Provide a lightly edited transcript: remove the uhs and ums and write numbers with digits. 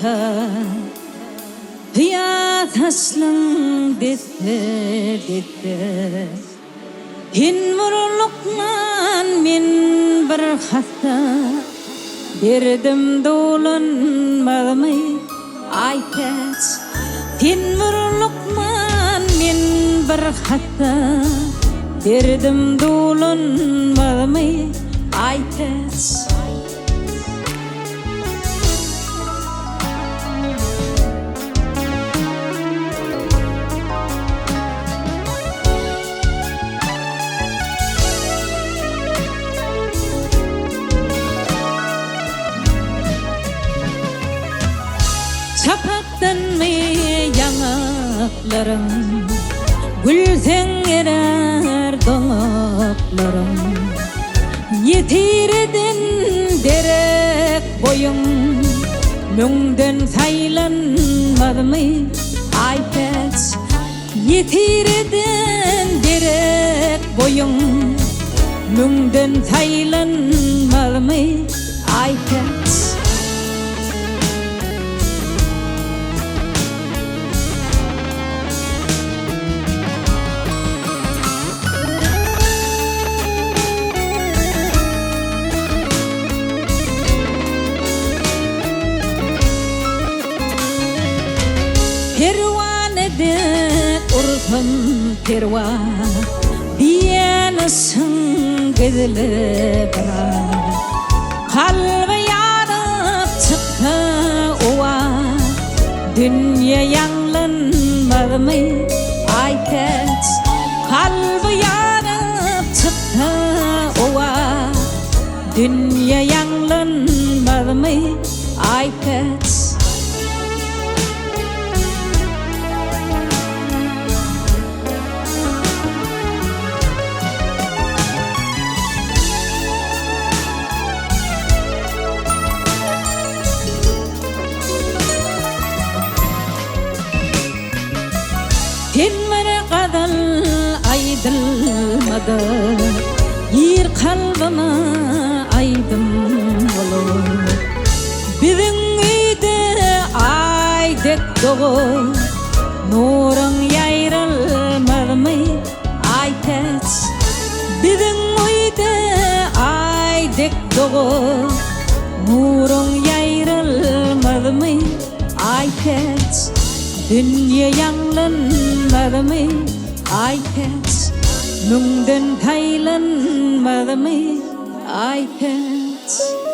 hatta Hıyataslan dedi Hin murlukman min bir hatta Derdim dolanmadımı aytet Hin murlukman min bir hatta Derdim dolanmadımı aytet Çapaktan mı yanaklarım Gülsen erer donaklarım Yetirdin derek boyun Müngden saylanmadı mı aytet Yetirdin derek boyun Müngden saylanmadı mı aytet Pervanede urfam pervan Diyanasın gizli bırak Kalbi yanıp çıktı ova Dünya yanlanmadı mı aytet Kalbi yanıp çıktı ova Dünya yanlanmadı mı aytet Tinmere kadar aydılmadı Yer kalbime aydın olur Bizim uyda aydek doğu Nurun yayrılmadı mı aytet Bizim uyda aydek doğu Nurun yayrılmadı mı aytet Dünya yanlanmadı mı aytet Müngden taylanmadı mı aytet